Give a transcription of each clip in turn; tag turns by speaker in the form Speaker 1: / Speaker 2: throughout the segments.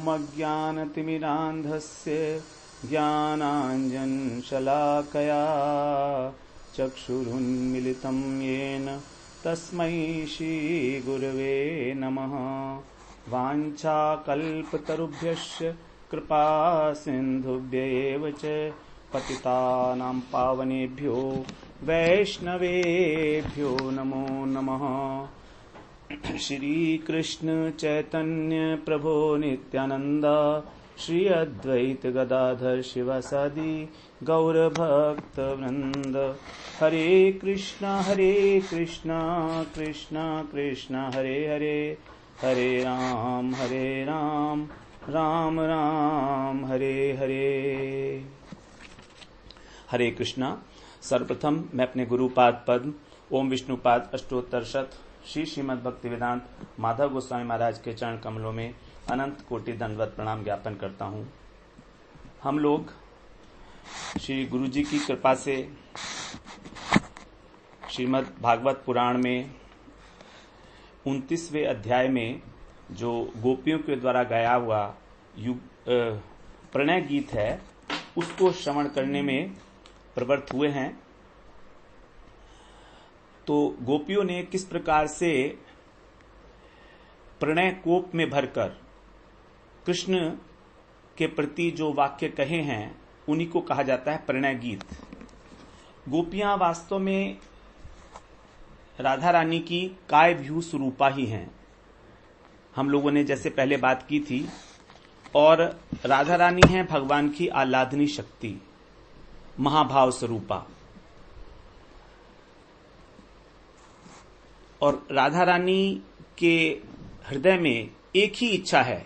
Speaker 1: ओमज्ञानतिमिरान्धस्य ज्ञानाञ्जनशलाकया चक्षुरुन्मिलितं येन तस्मै श्रीगुरवे नमः। वाञ्छाकल्पतरुभ्यश्च कृपा सिन्धुभ्यैव च पतितानां पावनेभ्यो वैष्णवेभ्यो नमो नमः। श्री कृष्ण चैतन्य प्रभो नित्यानंद श्री अद्वैत गदाधर शिवासादि गौर भक्त वृंद। हरे कृष्णा कृष्ण कृष्ण हरे हरे, हरे राम राम राम हरे हरे। हरे कृष्णा। सर्वप्रथम मैं अपने गुरुपाद पद्म ओम विष्णुपाद अष्टोत्तर शत श्री श्रीमद् भक्ति वेदांत माधव गोस्वामी महाराज के चरण कमलों में अनंत कोटि दंडवत प्रणाम ज्ञापन करता हूँ। हम लोग श्री गुरु जी की कृपा से श्रीमद् भागवत पुराण में 29वें अध्याय में जो गोपियों के द्वारा गाया हुआ प्रणय गीत है उसको श्रवण करने में प्रवृत्त हुए हैं। तो गोपियों ने किस प्रकार से प्रणय कोप में भरकर कृष्ण के प्रति जो वाक्य कहे हैं उन्हीं को कहा जाता है प्रणय गीत। गोपियां वास्तव में राधा रानी की कायव्यूह स्वरूपा ही हैं, हम लोगों ने जैसे पहले बात की थी। और राधा रानी है भगवान की आह्लादनी शक्ति, महाभाव स्वरूपा। और राधा रानी के हृदय में एक ही इच्छा है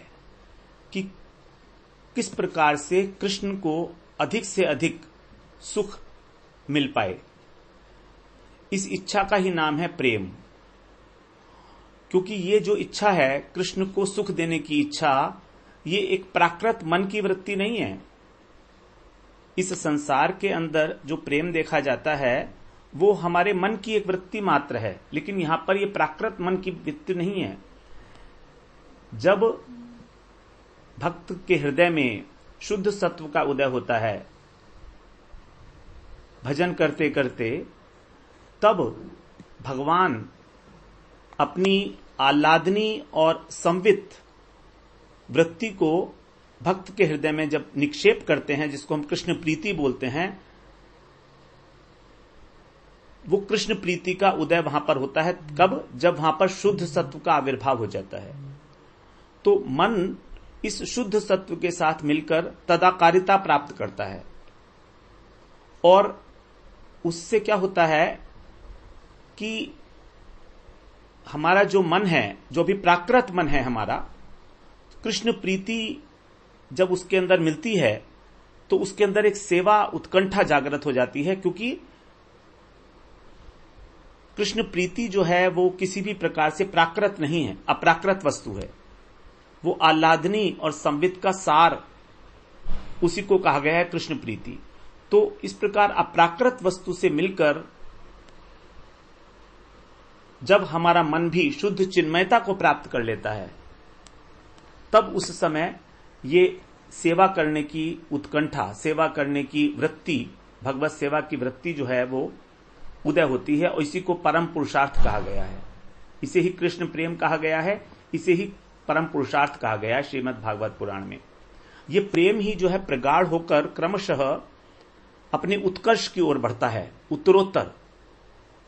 Speaker 1: कि किस प्रकार से कृष्ण को अधिक से अधिक सुख मिल पाए। इस इच्छा का ही नाम है प्रेम। क्योंकि ये जो इच्छा है कृष्ण को सुख देने की इच्छा, ये एक प्राकृत मन की वृत्ति नहीं है। इस संसार के अंदर जो प्रेम देखा जाता है वो हमारे मन की एक वृत्ति मात्र है, लेकिन यहां पर ये प्राकृत मन की वृत्ति नहीं है। जब भक्त के हृदय में शुद्ध सत्व का उदय होता है भजन करते करते, तब भगवान अपनी आह्लादनी और संवित वृत्ति को भक्त के हृदय में जब निक्षेप करते हैं, जिसको हम कृष्ण प्रीति बोलते हैं, वो कृष्ण प्रीति का उदय वहां पर होता है। कब? जब वहां पर शुद्ध सत्व का आविर्भाव हो जाता है। तो मन इस शुद्ध सत्व के साथ मिलकर तदाकारिता प्राप्त करता है। और उससे क्या होता है कि हमारा जो मन है, जो भी प्राकृत मन है हमारा, कृष्ण प्रीति जब उसके अंदर मिलती है तो उसके अंदर एक सेवा उत्कंठा जागृत हो जाती है। क्योंकि कृष्ण प्रीति जो है वो किसी भी प्रकार से प्राकृत नहीं है, अप्राकृत वस्तु है। वो आह्लादनी और संवित का सार, उसी को कहा गया है कृष्ण प्रीति। तो इस प्रकार अप्राकृत वस्तु से मिलकर जब हमारा मन भी शुद्ध चिन्मयता को प्राप्त कर लेता है, तब उस समय ये सेवा करने की उत्कंठा, सेवा करने की वृत्ति, भगवत सेवा की वृत्ति जो है वो उदय होती है। और इसी को परम पुरुषार्थ कहा गया है। इसे ही कृष्ण प्रेम कहा गया है, इसे ही परम पुरुषार्थ कहा गया है श्रीमद् भागवत पुराण में। ये प्रेम ही जो है प्रगाढ़ होकर क्रमशः अपने उत्कर्ष की ओर बढ़ता है, उत्तरोत्तर।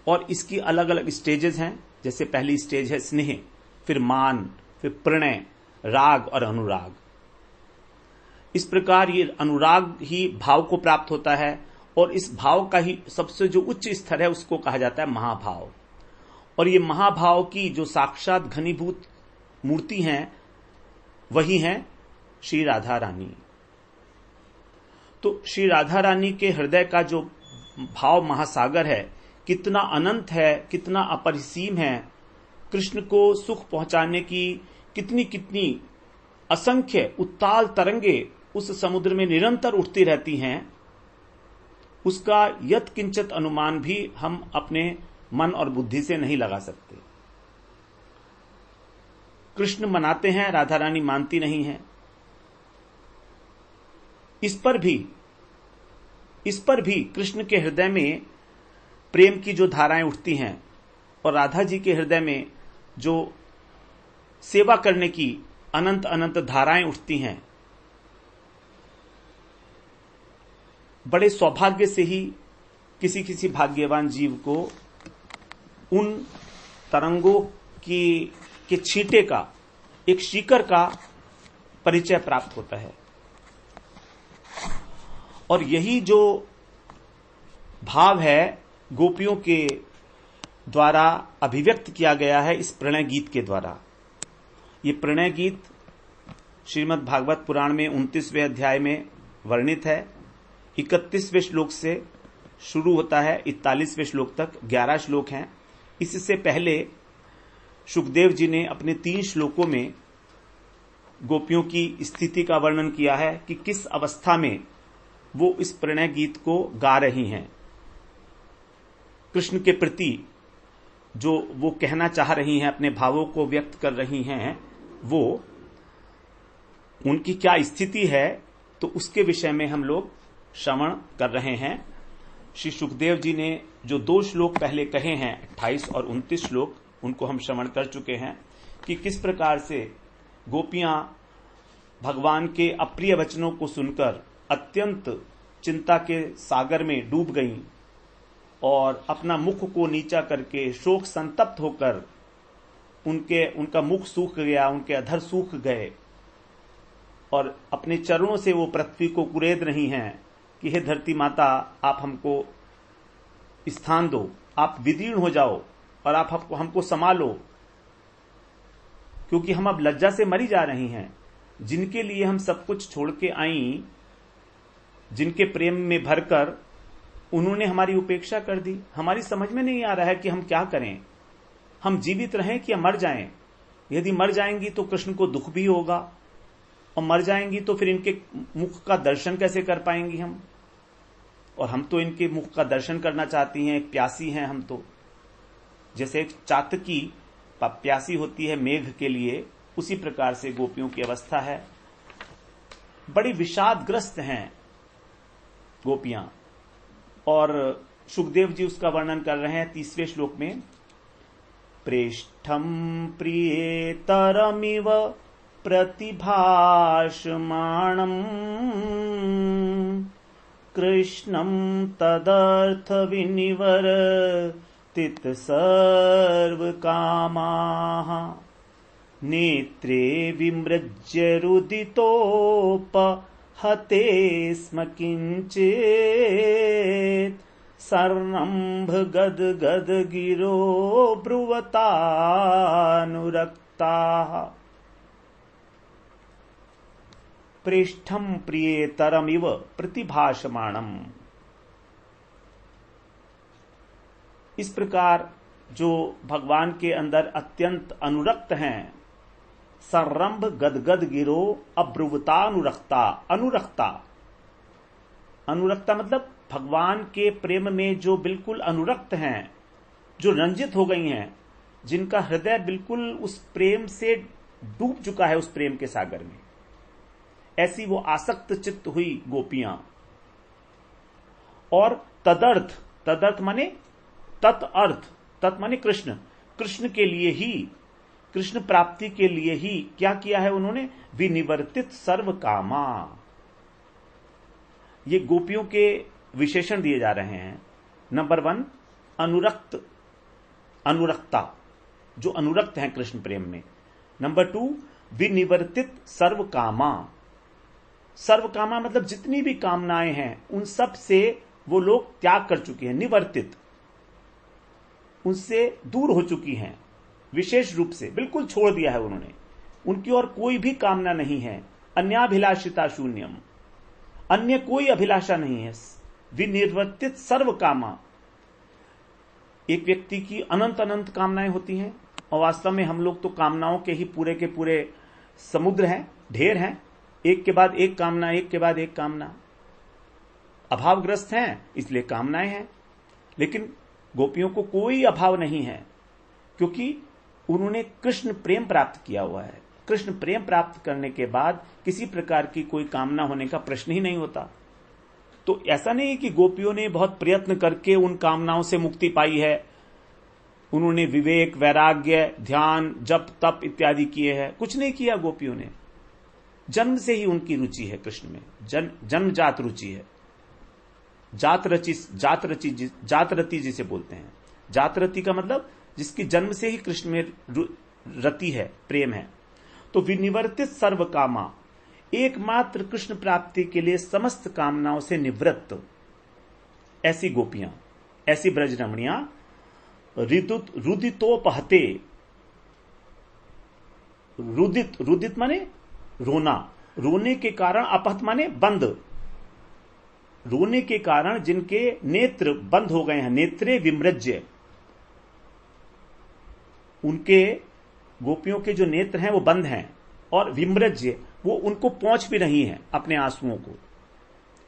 Speaker 1: और इसकी अलग अलग स्टेजेस हैं। जैसे पहली स्टेज है स्नेह, फिर मान, फिर प्रणय, राग और अनुराग। इस प्रकार ये अनुराग ही भाव को प्राप्त होता है। और इस भाव का ही सबसे जो उच्च स्तर है उसको कहा जाता है महाभाव। और ये महाभाव की जो साक्षात घनीभूत मूर्ति हैं वही हैं श्री राधा रानी। तो श्री राधा रानी के हृदय का जो भाव महासागर है, कितना अनंत है, कितना अपरिसीम है। कृष्ण को सुख पहुंचाने की कितनी कितनी असंख्य उत्ताल तरंगे उस समुद्र में निरंतर उठती रहती हैं, उसका यत् किंचित अनुमान भी हम अपने मन और बुद्धि से नहीं लगा सकते। कृष्ण मनाते हैं, राधा रानी मानती नहीं है। इस पर भी कृष्ण के हृदय में प्रेम की जो धाराएं उठती हैं और राधा जी के हृदय में जो सेवा करने की अनंत अनंत धाराएं उठती हैं, बड़े सौभाग्य से ही किसी किसी भाग्यवान जीव को उन तरंगों के छींटे का, एक शिखर का परिचय प्राप्त होता है। और यही जो भाव है गोपियों के द्वारा अभिव्यक्त किया गया है इस प्रणय गीत के द्वारा। ये प्रणय गीत श्रीमद् भागवत पुराण में 29वें अध्याय में वर्णित है। 31वें श्लोक से शुरू होता है, 41वें श्लोक तक 11 श्लोक हैं। इससे पहले सुखदेव जी ने अपने 3 श्लोकों में गोपियों की स्थिति का वर्णन किया है कि किस अवस्था में वो इस प्रणय गीत को गा रही हैं, कृष्ण के प्रति जो वो कहना चाह रही हैं, अपने भावों को व्यक्त कर रही हैं, वो उनकी क्या स्थिति है, तो उसके विषय में हम लोग श्रवण कर रहे हैं। श्री सुखदेव जी ने जो 2 श्लोक पहले कहे हैं, 28 और 29 श्लोक, उनको हम श्रवण कर चुके हैं कि किस प्रकार से गोपियां भगवान के अप्रिय वचनों को सुनकर अत्यंत चिंता के सागर में डूब गईं और अपना मुख को नीचा करके शोक संतप्त होकर उनका मुख सूख गया, उनके अधर सूख गए और अपने चरणों से वो पृथ्वी को कुरेद रही हैं कि हे धरती माता, आप हमको स्थान दो, आप विदीर्ण हो जाओ और आप हमको संभालो, क्योंकि हम अब लज्जा से मरी जा रही हैं। जिनके लिए हम सब कुछ छोड़ के आई, जिनके प्रेम में भरकर उन्होंने हमारी उपेक्षा कर दी। हमारी समझ में नहीं आ रहा है कि हम क्या करें, हम जीवित रहें कि मर जाएं। यदि मर जाएंगी तो कृष्ण को दुख भी होगा, और मर जाएंगी तो फिर इनके मुख का दर्शन कैसे कर पाएंगी हम। और हम तो इनके मुख का दर्शन करना चाहती हैं, एक प्यासी हैं हम तो। जैसे एक चातकी प्यासी होती है मेघ के लिए, उसी प्रकार से गोपियों की अवस्था है। बड़ी विषादग्रस्त हैं गोपियां। और सुखदेव जी उसका वर्णन कर रहे हैं 30वें श्लोक में। प्रेष्ठम प्रियेतरमिव प्रतिभाषमाणम् कृष्णं तदर्थ विनिवर्तित सर्वकामाः नेत्रे विमृज्य रुदितोपहते स्म किंचित् सर्वंभ गद गिरो ब्रुवतानुरक्ताः प्रेष्ठम प्रियेतरमिव प्रतिभाषमाणम्। इस प्रकार जो भगवान के अंदर अत्यंत अनुरक्त हैं, सर्रंभ गदगद गिरो अब्रुवतानुरक्ता। अनुरक्ता मतलब भगवान के प्रेम में जो बिल्कुल अनुरक्त हैं, जो रंजित हो गई हैं, जिनका हृदय बिल्कुल उस प्रेम से डूब चुका है, उस प्रेम के सागर में, ऐसी वो आसक्त चित्त हुई गोपियां। और तदर्थ माने तत्अर्थ, तत् माने कृष्ण के लिए ही, कृष्ण प्राप्ति के लिए ही क्या किया है उन्होंने, विनिवर्तित सर्व कामा। ये गोपियों के विशेषण दिए जा रहे हैं। नंबर 1 अनुरक्ता, जो अनुरक्त हैं कृष्ण प्रेम में। नंबर 2 विनिवर्तित सर्व कामा। सर्व कामा मतलब जितनी भी कामनाएं हैं उन सब से वो लोग त्याग कर चुके हैं, निवर्तित, उनसे दूर हो चुकी हैं, विशेष रूप से बिल्कुल छोड़ दिया है उन्होंने। उनकी और कोई भी कामना नहीं है। अन्याभिलाषिता शून्यम, अन्य कोई अभिलाषा नहीं है। विनिर्वर्तित सर्व कामा। एक व्यक्ति की अनंत अनंत कामनाएं होती हैं और वास्तव में हम लोग तो कामनाओं के ही पूरे के पूरे समुद्र हैं, ढेर हैं, एक के बाद एक कामना, एक के बाद एक कामना। अभावग्रस्त हैं इसलिए कामनाएं हैं, लेकिन गोपियों को कोई अभाव नहीं है, क्योंकि उन्होंने कृष्ण प्रेम प्राप्त किया हुआ है। कृष्ण प्रेम प्राप्त करने के बाद किसी प्रकार की कोई कामना होने का प्रश्न ही नहीं होता। तो ऐसा नहीं है कि गोपियों ने बहुत प्रयत्न करके उन कामनाओं से मुक्ति पाई है, उन्होंने विवेक, वैराग्य, ध्यान, जप, तप इत्यादि किए हैं, कुछ नहीं किया गोपियों ने। जन्म से ही उनकी रुचि है कृष्ण में, जन्मजात रुचि है। जातरति जिसे बोलते हैं। जातरति का मतलब जिसकी जन्म से ही कृष्ण में रति है, प्रेम है। तो विनिवर्तित सर्व कामा, एकमात्र कृष्ण प्राप्ति के लिए समस्त कामनाओं से निवृत्त ऐसी गोपियां, ऐसी ब्रजरमणियां, रुदितोपहते, रुदित माने रोना, रोने के कारण, अपहत माने बंद, रोने के कारण जिनके नेत्र बंद हो गए हैं, नेत्रे विमृज्य, उनके गोपियों के जो नेत्र हैं वो बंद हैं, और विमृज्य वो उनको पहुंच भी नहीं है अपने आंसुओं को,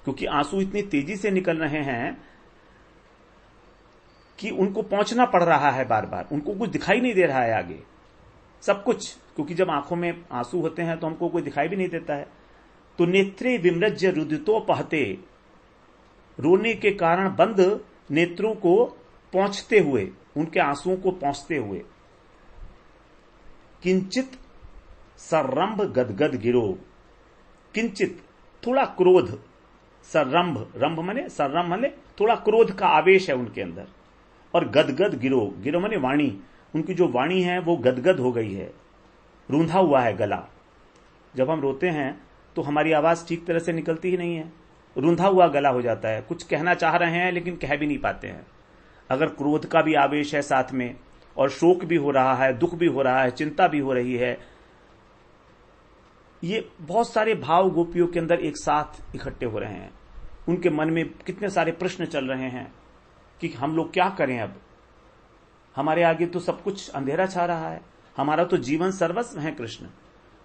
Speaker 1: क्योंकि आंसू इतनी तेजी से निकल रहे हैं कि उनको पहुंचना पड़ रहा है बार बार, उनको कुछ दिखाई नहीं दे रहा है आगे सब कुछ, क्योंकि जब आंखों में आंसू होते हैं तो हमको कोई दिखाई भी नहीं देता है। तो नेत्रे विमृज्य रुदितोपहते, रोने के कारण बंद नेत्रों को पहुंचते हुए, उनके आंसुओं को पहुंचते हुए, किंचित सर्रंभ गदगद गिरो, किंचित थोड़ा क्रोध, सर्रंभ, रंभ माने सर्रंभ माने थोड़ा क्रोध का आवेश है उनके अंदर, और गदगद गिरो, गिरो माने वाणी, उनकी जो वाणी है वो गदगद हो गई है, रूंधा हुआ है गला। जब हम रोते हैं तो हमारी आवाज ठीक तरह से निकलती ही नहीं है, रूंधा हुआ गला हो जाता है, कुछ कहना चाह रहे हैं लेकिन कह भी नहीं पाते हैं। अगर क्रोध का भी आवेश है साथ में, और शोक भी हो रहा है, दुख भी हो रहा है, चिंता भी हो रही है, ये बहुत सारे भाव गोपियों के अंदर एक साथ इकट्ठे हो रहे हैं। उनके मन में कितने सारे प्रश्न चल रहे हैं कि हम लोग क्या करें, अब हमारे आगे तो सब कुछ अंधेरा छा रहा है, हमारा तो जीवन सर्वस्व है कृष्ण,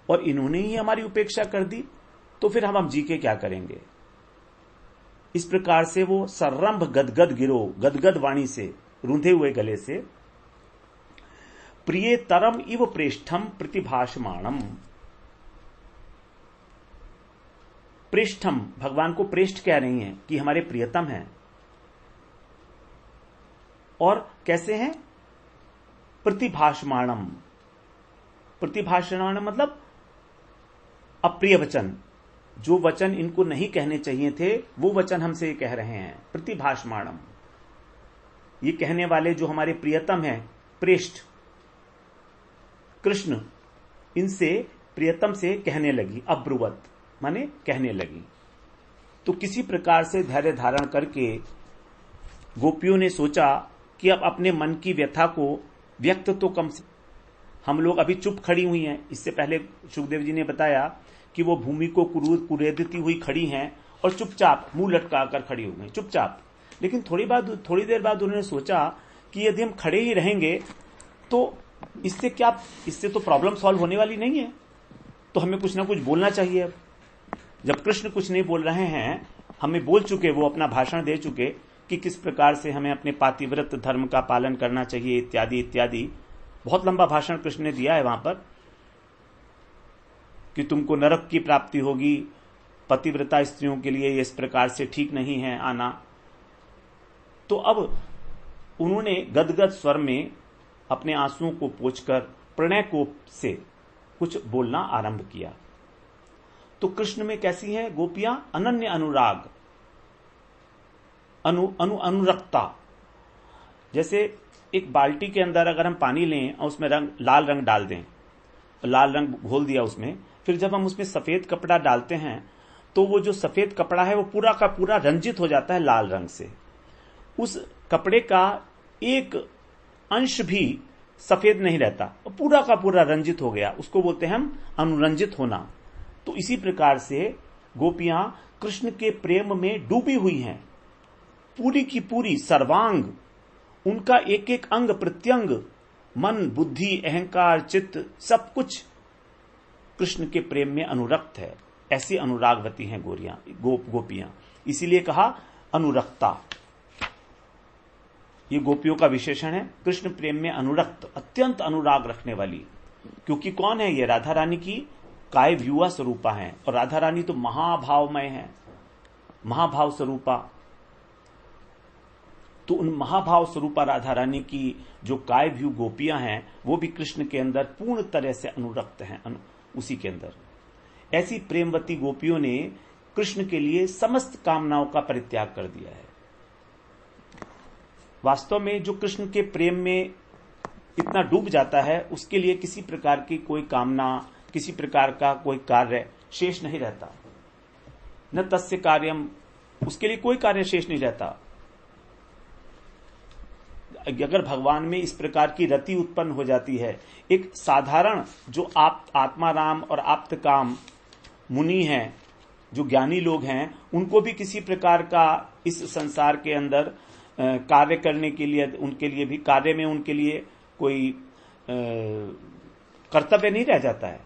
Speaker 1: और इन्होंने ही हमारी उपेक्षा कर दी, तो फिर हम जी के क्या करेंगे। इस प्रकार से वो सर्रंभ गदगद गिरो, गदगद वाणी से, रूंधे हुए गले से, प्रिय तरम इव प्रेष्ठम प्रतिभाषमाणम, प्रेष्ठम, भगवान को प्रेष्ठ कह रही हैं कि हमारे प्रियतम हैं। और कैसे हैं? प्रतिभाषमाणम, प्रतिभाषमाणम मतलब अप्रिय वचन, जो वचन इनको नहीं कहने चाहिए थे वो वचन हमसे कह रहे हैं। प्रतिभाषमाणम, ये कहने वाले जो हमारे प्रियतम हैं, प्रेष्ठ कृष्ण, इनसे प्रियतम से कहने लगी, अब्रुवत माने कहने लगी। तो किसी प्रकार से धैर्य धारण करके गोपियों ने सोचा कि अब अपने मन की व्यथा को व्यक्त तो कम से, हम लोग अभी चुप खड़ी हुई हैं। इससे पहले सुखदेव जी ने बताया कि वो भूमि को कुरेदती हुई खड़ी हैं और चुपचाप मुंह लटका कर खड़ी हो गई, चुपचाप। लेकिन थोड़ी देर बाद उन्होंने सोचा कि यदि हम खड़े ही रहेंगे तो इससे क्या, इससे तो प्रॉब्लम सॉल्व होने वाली नहीं है, तो हमें कुछ ना कुछ बोलना चाहिए। अब जब कृष्ण कुछ नहीं बोल रहे हैं, हमें बोल चुके, वो अपना भाषण दे चुके कि किस प्रकार से हमें अपने पातिव्रत धर्म का पालन करना चाहिए, इत्यादि इत्यादि। बहुत लंबा भाषण कृष्ण ने दिया है वहां पर कि तुमको नरक की प्राप्ति होगी, पतिव्रता स्त्रियों के लिए इस प्रकार से ठीक नहीं है आना। तो अब उन्होंने गदगद स्वर में अपने आंसुओं को पोंछकर प्रणय कोप से कुछ बोलना आरंभ किया। तो कृष्ण में कैसी है गोपियां? अनन्य अनुराग, अनुरक्ता। जैसे एक बाल्टी के अंदर अगर हम पानी लें और उसमें लाल रंग डाल दें, लाल रंग घोल दिया उसमें, फिर जब हम उसमें सफेद कपड़ा डालते हैं तो वो जो सफेद कपड़ा है वो पूरा का पूरा रंजित हो जाता है लाल रंग से। उस कपड़े का एक अंश भी सफेद नहीं रहता, पूरा का पूरा रंजित हो गया, उसको बोलते हैं हम अनुरंजित होना। तो इसी प्रकार से गोपियां कृष्ण के प्रेम में डूबी हुई हैं, पूरी की पूरी सर्वांग, उनका एक एक अंग प्रत्यंग, मन, बुद्धि, अहंकार, चित्त, सब कुछ कृष्ण के प्रेम में अनुरक्त है। ऐसी अनुरागवती हैं गोपियां, इसीलिए कहा अनुरक्ता। ये गोपियों का विशेषण है, कृष्ण प्रेम में अनुरक्त, अत्यंत अनुराग रखने वाली। क्योंकि कौन है ये? राधा रानी की काय व्यूहा स्वरूपा है, और राधा रानी तो महाभावमय है, महाभाव स्वरूपा। तो उन महाभाव स्वरूपा राधा रानी की जो काय व्यू गोपियां हैं वो भी कृष्ण के अंदर पूर्ण तरह से अनुरक्त हैं, उसी के अंदर। ऐसी प्रेमवती गोपियों ने कृष्ण के लिए समस्त कामनाओं का परित्याग कर दिया है। वास्तव में जो कृष्ण के प्रेम में इतना डूब जाता है उसके लिए किसी प्रकार की कोई कामना, किसी प्रकार का कोई कार्य शेष नहीं रहता। न तस्य कार्यम, उसके लिए कोई कार्य शेष नहीं रहता। अगर भगवान में इस प्रकार की रति उत्पन्न हो जाती है, एक साधारण जो आत्माराम और आप्त काम मुनि हैं, जो ज्ञानी लोग हैं, उनको भी किसी प्रकार का इस संसार के अंदर कार्य करने के लिए, उनके लिए भी कार्य में उनके लिए कोई कर्तव्य नहीं रह जाता है।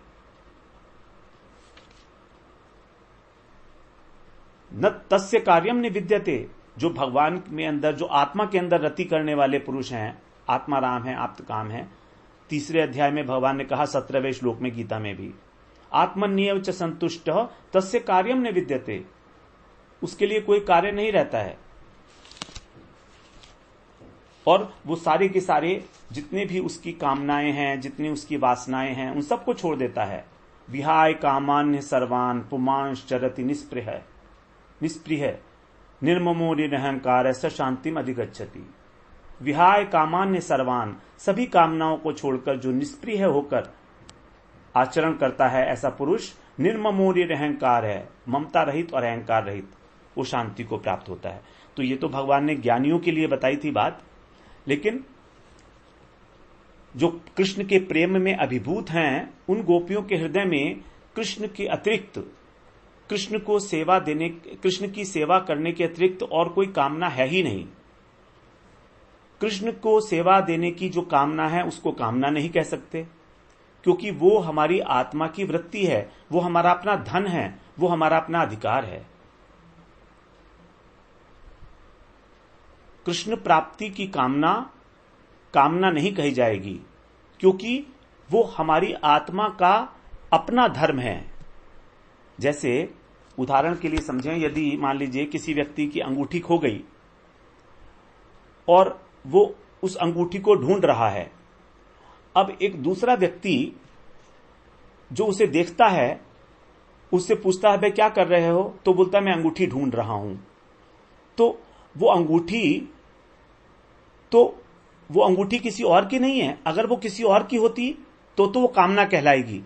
Speaker 1: न तस्य कार्यम निविद्यते, जो भगवान में अंदर, जो आत्मा के अंदर रति करने वाले पुरुष हैं, आत्माराम है, आप्त काम है। 3 अध्याय में भगवान ने कहा, 17वें श्लोक में गीता में भी, आत्मन्येव च संतुष्ट तस्य कार्यम न विद्यते, उसके लिए कोई कार्य नहीं रहता है। और वो सारे के सारे जितने भी उसकी कामनाएं हैं, जितनी उसकी वासनाएं हैं, उन सबको छोड़ देता है। विहाय कामान्य सर्वान पुमांश चरति निष्प्रिय निर्ममो निरहंकार स शांतिम अधिगच्छति। विहाय कामान्य सर्वान, सभी कामनाओं को छोड़कर जो निष्प्रिय होकर आचरण करता है, ऐसा पुरुष निर्ममो निरहंकार है, ममता रहित और अहंकार रहित, वो शांति को प्राप्त होता है। तो ये तो भगवान ने ज्ञानियों के लिए बताई थी बात, लेकिन जो कृष्ण के प्रेम में अभिभूत हैं, उन गोपियों के हृदय में कृष्ण के अतिरिक्त, कृष्ण को सेवा देने, कृष्ण की सेवा करने के अतिरिक्त और कोई कामना है ही नहीं। कृष्ण को सेवा देने की जो कामना है उसको कामना नहीं कह सकते, क्योंकि वो हमारी आत्मा की वृत्ति है, वो हमारा अपना धन है, वो हमारा अपना अधिकार है। कृष्ण प्राप्ति की कामना नहीं कही जाएगी, क्योंकि वो हमारी आत्मा का अपना धर्म है। जैसे उदाहरण के लिए समझें, यदि मान लीजिए किसी व्यक्ति की अंगूठी खो गई और वो उस अंगूठी को ढूंढ रहा है, अब एक दूसरा व्यक्ति जो उसे देखता है उससे पूछता है, भाई क्या कर रहे हो? तो बोलता है मैं अंगूठी ढूंढ रहा हूं। तो वो अंगूठी किसी और की नहीं है। अगर वो किसी और की होती तो वो कामना कहलाएगी,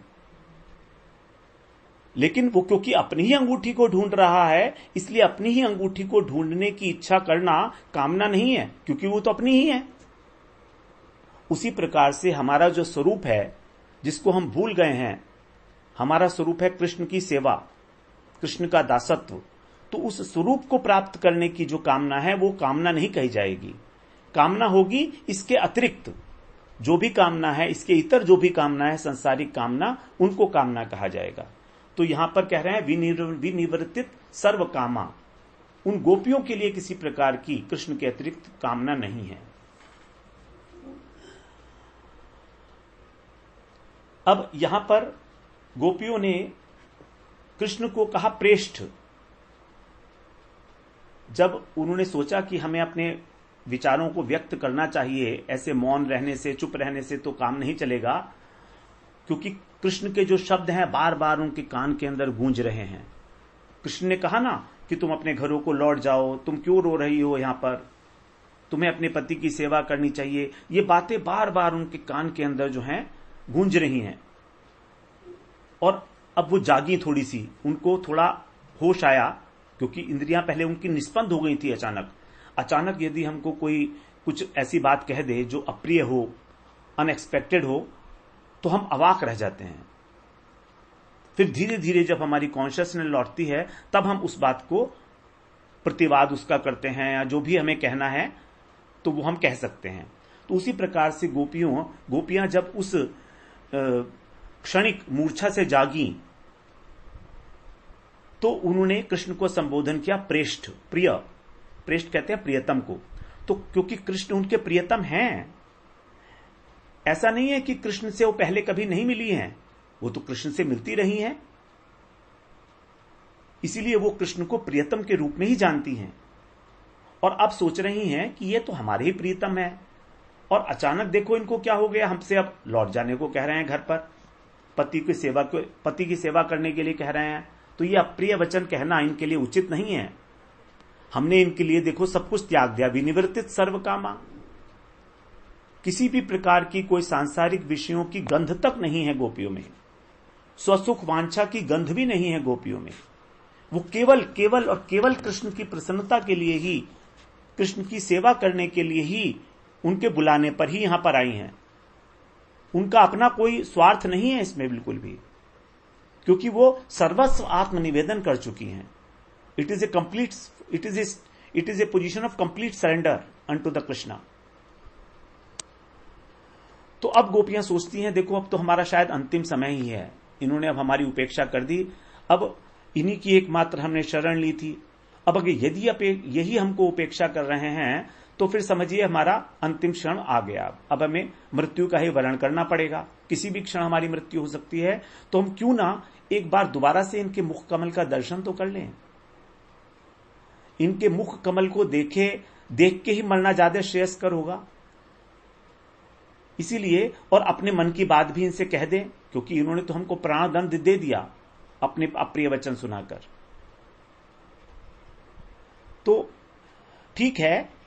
Speaker 1: लेकिन वो क्योंकि अपनी ही अंगूठी को ढूंढ रहा है, इसलिए अपनी ही अंगूठी को ढूंढने की इच्छा करना कामना नहीं है, क्योंकि वो तो अपनी ही है। उसी प्रकार से हमारा जो स्वरूप है, जिसको हम भूल गए हैं, हमारा स्वरूप है कृष्ण की सेवा, कृष्ण का दासत्व। तो उस स्वरूप को प्राप्त करने की जो कामना है वो कामना नहीं कही जाएगी। कामना होगी इसके अतिरिक्त जो भी कामना है, इसके इतर जो भी कामना है, संसारिक कामना, उनको कामना कहा जाएगा। तो यहां पर कह रहे हैं विनिवर्तित सर्व कामा, उन गोपियों के लिए किसी प्रकार की कृष्ण के अतिरिक्त कामना नहीं है। अब यहां पर गोपियों ने कृष्ण को कहा प्रेष्ठ। जब उन्होंने सोचा कि हमें अपने विचारों को व्यक्त करना चाहिए, ऐसे मौन रहने से, चुप रहने से तो काम नहीं चलेगा, क्योंकि कृष्ण के जो शब्द हैं बार बार उनके कान के अंदर गूंज रहे हैं। कृष्ण ने कहा ना कि तुम अपने घरों को लौट जाओ, तुम क्यों रो रही हो यहां पर, तुम्हें अपने पति की सेवा करनी चाहिए। ये बातें बार बार उनके कान के अंदर जो हैं गूंज रही हैं। और अब वो जागी थोड़ी सी, उनको थोड़ा होश आया, क्योंकि इंद्रियां पहले उनकी निष्पन्द हो गई थी। अचानक यदि हमको कोई कुछ ऐसी बात कह दे जो अप्रिय हो, अनएक्सपेक्टेड हो, तो हम अवाक रह जाते हैं। फिर धीरे धीरे जब हमारी कॉन्शियसनेस लौटती है, तब हम उस बात को प्रतिवाद उसका करते हैं, या जो भी हमें कहना है तो वो हम कह सकते हैं। तो उसी प्रकार से गोपियां जब उस क्षणिक मूर्छा से जागी, तो उन्होंने कृष्ण को संबोधन किया प्रेष्ठ। प्रेष्ठ कहते हैं प्रियतम को। तो क्योंकि कृष्ण उनके प्रियतम हैं, ऐसा नहीं है कि कृष्ण से वो पहले कभी नहीं मिली हैं, वो तो कृष्ण से मिलती रही हैं, इसीलिए वो कृष्ण को प्रियतम के रूप में ही जानती हैं और अब सोच रही हैं कि ये तो हमारे ही प्रियतम है। और अचानक देखो इनको क्या हो गया, हमसे अब लौट जाने को कह रहे हैं घर पर, पति की सेवा करने के लिए कह रहे हैं। तो ये अप्रिय वचन कहना इनके लिए उचित नहीं है। हमने इनके लिए देखो सब कुछ त्याग दिया, विनिवर्तित सर्व कामा, किसी भी प्रकार की कोई सांसारिक विषयों की गंध तक नहीं है गोपियों में, स्वसुख वांछा की गंध भी नहीं है गोपियों में। वो केवल और केवल कृष्ण की प्रसन्नता के लिए ही, कृष्ण की सेवा करने के लिए ही, उनके बुलाने पर ही यहां पर आई हैं। उनका अपना कोई स्वार्थ नहीं है इसमें बिल्कुल भी, क्योंकि वो सर्वस्व आत्मनिवेदन कर चुकी हैं। It is a position of complete surrender unto the Krishna. तो अब गोपियां सोचती हैं देखो अब तो हमारा शायद अंतिम समय ही है, इन्होंने अब हमारी उपेक्षा कर दी, अब इन्हीं की एकमात्र हमने शरण ली थी, अब अगर यही हमको उपेक्षा कर रहे हैं तो फिर समझिए हमारा अंतिम क्षण आ गया, अब हमें मृत्यु का ही वर्ण करना पड़ेगा, किसी भी क्षण हमारी मृत्यु हो सकती है। तो हम क्यों ना एक बार दोबारा से इनके मुख कमल का दर्शन तो कर लें, इनके मुख कमल को देख के ही मरना ज्यादा श्रेयस्कर होगा। इसीलिए और अपने मन की बात भी इनसे कह दें, क्योंकि इन्होंने तो हमको प्राणदंड दे दिया अपने अप्रिय वचन सुनाकर। तो ठीक है,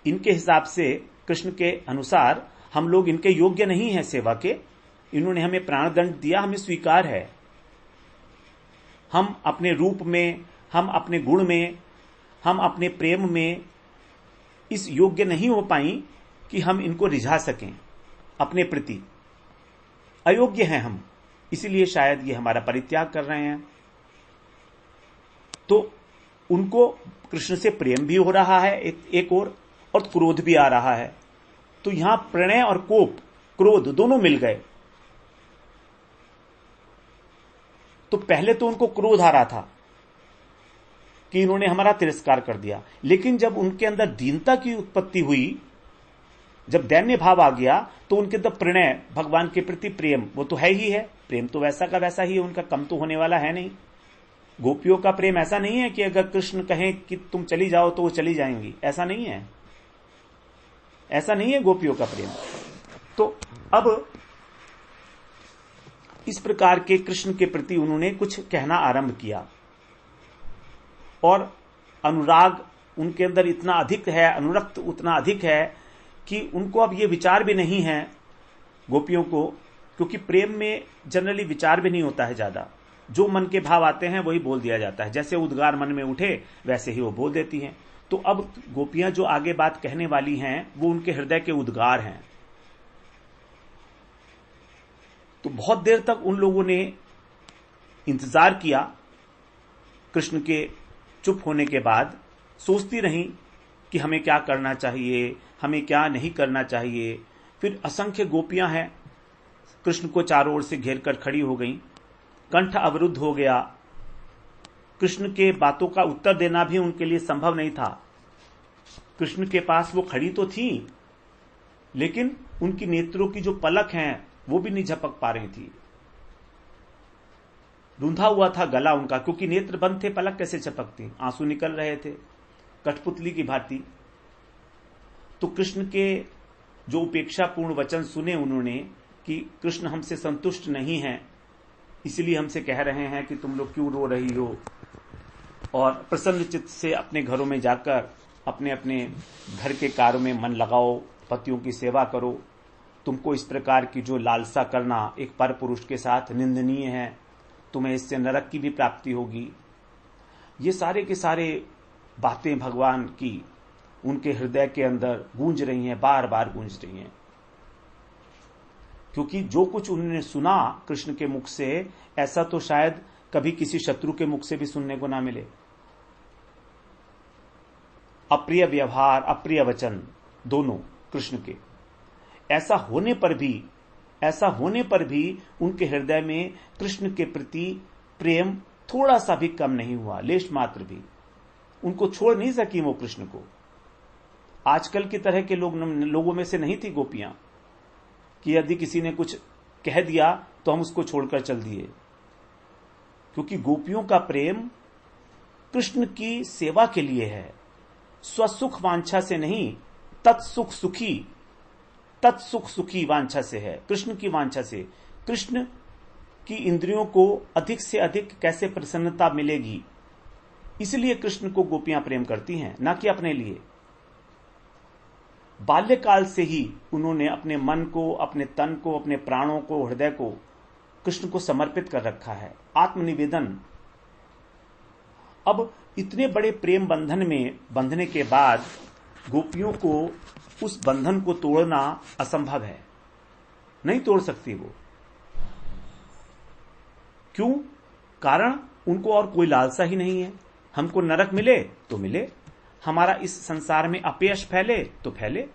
Speaker 1: इनके हिसाब से कृष्ण के अनुसार हम लोग इनके योग्य नहीं हैं सेवा के, इन्होंने हमें प्राणदंड दिया, हमें स्वीकार है। हम अपने रूप में, हम अपने गुण में, हम अपने प्रेम में इस योग्य नहीं हो पाई कि हम इनको रिझा सकें अपने प्रति, अयोग्य हैं हम, इसीलिए शायद ये हमारा परित्याग कर रहे हैं। तो उनको कृष्ण से प्रेम भी हो रहा है एक और क्रोध भी आ रहा है। तो यहां प्रणय और कोप, क्रोध दोनों मिल गए। तो पहले तो उनको क्रोध आ रहा था कि इन्होंने हमारा तिरस्कार कर दिया, लेकिन जब उनके अंदर दीनता की उत्पत्ति हुई, जब दैन्य भाव आ गया, तो उनके अंदर प्रणय, भगवान के प्रति प्रेम, वो तो है ही है, प्रेम तो वैसा का वैसा ही है, उनका कम तो होने वाला है नहीं। गोपियों का प्रेम ऐसा नहीं है कि अगर कृष्ण कहें कि तुम चली जाओ तो वो चली जाएंगी, ऐसा नहीं है, ऐसा नहीं है गोपियों का प्रेम। तो अब इस प्रकार के कृष्ण के प्रति उन्होंने कुछ कहना आरंभ किया और अनुराग उनके अंदर इतना अधिक है, अनुरक्त उतना अधिक है कि उनको अब ये विचार भी नहीं है गोपियों को, क्योंकि प्रेम में जनरली विचार भी नहीं होता है ज्यादा, जो मन के भाव आते हैं वही बोल दिया जाता है, जैसे उद्गार मन में उठे वैसे ही वो बोल देती हैं। तो अब गोपियां जो आगे बात कहने वाली हैं वो उनके हृदय के उद्गार हैं। तो बहुत देर तक उन लोगों ने इंतजार किया, कृष्ण के चुप होने के बाद सोचती रहीं कि हमें क्या करना चाहिए, हमें क्या नहीं करना चाहिए। फिर असंख्य गोपियां हैं, कृष्ण को चारों ओर से घेर कर खड़ी हो गईं, कंठ अवरुद्ध हो गया, कृष्ण के बातों का उत्तर देना भी उनके लिए संभव नहीं था। कृष्ण के पास वो खड़ी तो थी, लेकिन उनकी नेत्रों की जो पलक हैं वो भी नहीं झपक पा रही थी, रूंधा हुआ था गला उनका, क्योंकि नेत्र बंद थे, पलक कैसे झपकती, आंसू निकल रहे थे कठपुतली की भांति। तो कृष्ण के जो उपेक्षापूर्ण वचन सुने उन्होंने कि कृष्ण हमसे संतुष्ट नहीं है, इसलिए हमसे कह रहे हैं कि तुम लोग क्यों रो रही हो, और प्रसन्न चित्त से अपने घरों में जाकर अपने अपने घर के कार्यों में मन लगाओ, पतियों की सेवा करो। तुमको इस प्रकार की जो लालसा करना एक पर पुरुष के साथ निंदनीय है, तुम्हें इससे नरक की भी प्राप्ति होगी। ये सारे के सारे बातें भगवान की उनके हृदय के अंदर गूंज रही हैं, बार बार गूंज रही हैं, क्योंकि जो कुछ उन्होंने सुना कृष्ण के मुख से, ऐसा तो शायद कभी किसी शत्रु के मुख से भी सुनने को ना मिले। अप्रिय व्यवहार, अप्रिय वचन दोनों कृष्ण के, ऐसा होने पर भी उनके हृदय में कृष्ण के प्रति प्रेम थोड़ा सा भी कम नहीं हुआ, लेश मात्र भी। उनको छोड़ नहीं सकी वो कृष्ण को। आजकल की तरह के लोगों में से नहीं थी गोपियां कि यदि किसी ने कुछ कह दिया तो हम उसको छोड़कर चल दिए, क्योंकि गोपियों का प्रेम कृष्ण की सेवा के लिए है, स्वसुख वांछा से नहीं, तत्सुख सुखी वांछा से है, कृष्ण की वांछा से। कृष्ण की इंद्रियों को अधिक से अधिक कैसे प्रसन्नता मिलेगी, इसलिए कृष्ण को गोपियां प्रेम करती हैं, ना कि अपने लिए। बाल्यकाल से ही उन्होंने अपने मन को, अपने तन को, अपने प्राणों को, हृदय को कृष्ण को समर्पित कर रखा है, आत्मनिवेदन। अब इतने बड़े प्रेम बंधन में बंधने के बाद गोपियों को उस बंधन को तोड़ना असंभव है, नहीं तोड़ सकती वो। क्यों? कारण उनको और कोई लालसा ही नहीं है। हमको नरक मिले तो मिले, हमारा इस संसार में अपयश फैले तो फैले,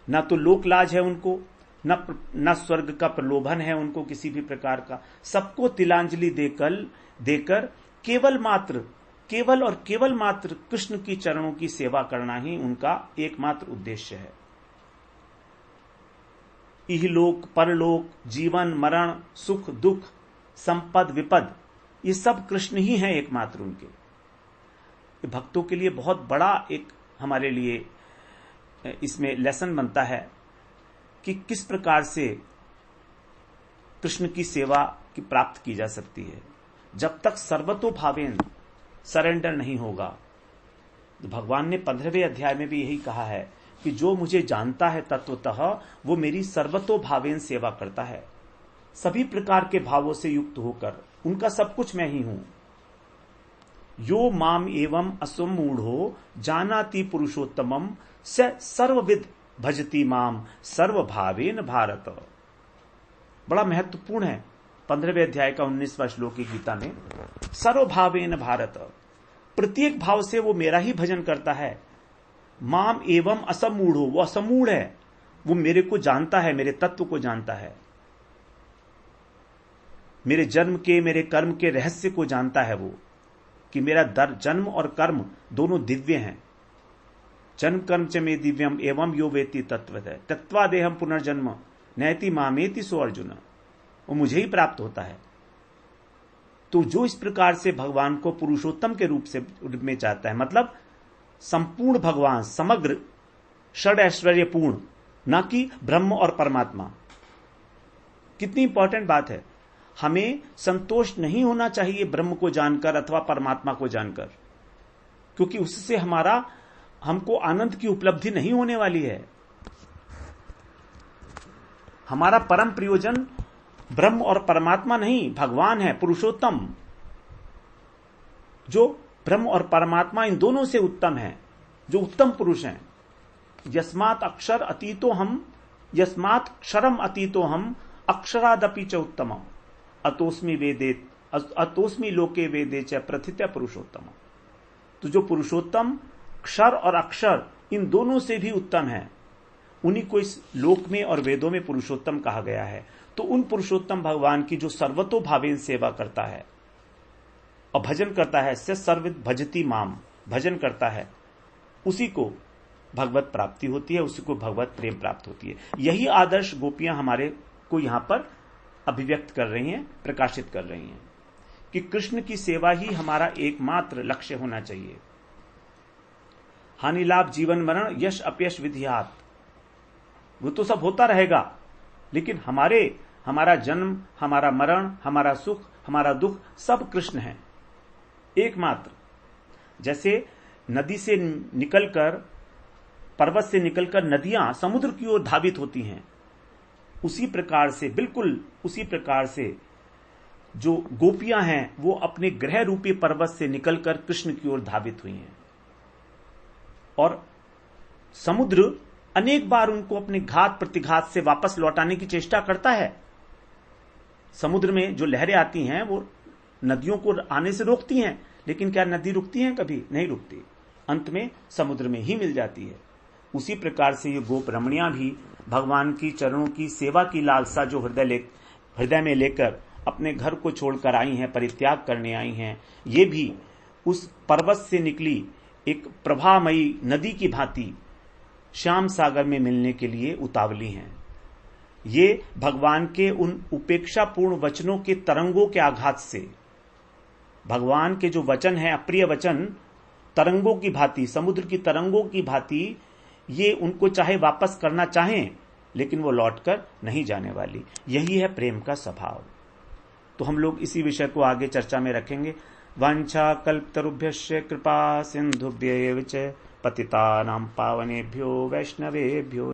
Speaker 1: ना तो लोक लाज है उनको, न स्वर्ग का प्रलोभन है उनको किसी भी प्रकार का। सबको तिलांजलि देकर केवल और केवल मात्र कृष्ण की चरणों की सेवा करना ही उनका एकमात्र उद्देश्य है। इहलोक परलोक, जीवन मरण, सुख दुख, संपद विपद, ये सब कृष्ण ही हैं एकमात्र उनके। भक्तों के लिए बहुत बड़ा एक हमारे लिए इसमें लेसन बनता है कि किस प्रकार से कृष्ण की सेवा की प्राप्त की जा सकती है। जब तक सर्वतोभावेन सरेंडर नहीं होगा, तो भगवान ने 15वें अध्याय में भी यही कहा है कि जो मुझे जानता है तत्वतः वो मेरी सर्वतोभावेन सेवा करता है, सभी प्रकार के भावों से युक्त होकर, उनका सब कुछ मैं ही हूं। यो माम एवं असमूढ़ो जानाति पुरुषोत्तमम स सर्वविद भजति माम सर्वभावेन भारत। बड़ा महत्वपूर्ण है 15वें अध्याय का 19वां श्लोक की गीता में, सर्वभावेन भारत, प्रत्येक भाव से वो मेरा ही भजन करता है। माम एवं असमूढ़ो, वो असमूढ़ है, वो मेरे को जानता है, मेरे तत्व को जानता है, मेरे जन्म के, मेरे कर्म के रहस्य को जानता है वो, कि मेरा जन्म और कर्म दोनों दिव्य हैं। जन्म कर्म च मे दिव्यम एवं यो वेति तत्वतः तत्वादेहम पुनर्जन्म नैति मामेति सो अर्जुन, वो मुझे ही प्राप्त होता है। तो जो इस प्रकार से भगवान को पुरुषोत्तम के रूप में चाहता है, मतलब संपूर्ण भगवान, समग्र षड ऐश्वर्यपूर्ण, ना कि ब्रह्म और परमात्मा। कितनी इंपॉर्टेंट बात है। हमें संतोष नहीं होना चाहिए ब्रह्म को जानकर अथवा परमात्मा को जानकर, क्योंकि उससे हमको आनंद की उपलब्धि नहीं होने वाली है। हमारा परम प्रयोजन ब्रह्म और परमात्मा नहीं, भगवान है, पुरुषोत्तम, जो ब्रह्म और परमात्मा इन दोनों से उत्तम है, जो उत्तम पुरुष हैं। यस्मात् अक्षर अतीतो हम, यस्मात् क्षरम अतीतो हम, अक्षरादपि च उत्तमम, अतोस्मि वेदे, अतोस्मि लोके वेदे च प्रथित्य पुरुषोत्तम। तो जो पुरुषोत्तम क्षर और अक्षर इन दोनों से भी उत्तम है, उन्हीं को इस लोक में और वेदों में पुरुषोत्तम कहा गया है। तो उन पुरुषोत्तम भगवान की जो सर्वतोभावेन सेवा करता है और भजन करता है, से सर्विद भजती माम, भजन करता है, उसी को भगवत प्राप्ति होती है, उसी को भगवत प्रेम प्राप्त होती है। यही आदर्श गोपियां हमारे को यहां पर अभिव्यक्त कर रही हैं, प्रकाशित कर रही हैं कि कृष्ण की सेवा ही हमारा एकमात्र लक्ष्य होना चाहिए। हानि लाभ जीवन मरण यश अपयश विधियात, वो तो सब होता रहेगा, लेकिन हमारा जन्म, हमारा मरण, हमारा सुख, हमारा दुख सब कृष्ण है एकमात्र। जैसे नदी से निकलकर, पर्वत से निकलकर नदियां समुद्र की ओर धावित होती हैं, उसी प्रकार से, बिल्कुल उसी प्रकार से जो गोपियां हैं वो अपने ग्रह रूपी पर्वत से निकलकर कृष्ण की ओर धावित हुई हैं। और समुद्र अनेक बार उनको अपने घात प्रतिघात से वापस लौटाने की चेष्टा करता है। समुद्र में जो लहरें आती हैं वो नदियों को आने से रोकती हैं, लेकिन क्या नदी रुकती है? कभी नहीं रुकती, अंत में समुद्र में ही मिल जाती है। उसी प्रकार से ये गोप रमणियां भी भगवान की चरणों की सेवा की लालसा जो हृदय में लेकर अपने घर को छोड़कर आई हैं, परित्याग करने आई हैं, ये भी उस पर्वत से निकली एक प्रभामयी नदी की भांति श्याम सागर में मिलने के लिए उतावली हैं। ये भगवान के उन उपेक्षापूर्ण वचनों के तरंगों के आघात से, भगवान के जो वचन है अप्रिय वचन, तरंगों की भांति, समुद्र की तरंगों की भांति, ये उनको चाहे वापस करना चाहें लेकिन वो लौटकर नहीं जाने वाली। यही है प्रेम का स्वभाव। तो हम लोग इसी विषय को आगे चर्चा में रखेंगे। वांछा कल्पतरुभ्यश्च कृपा सिंधुभ्यैव च पतितानां पावनेभ्यो वैष्णवेभ्यो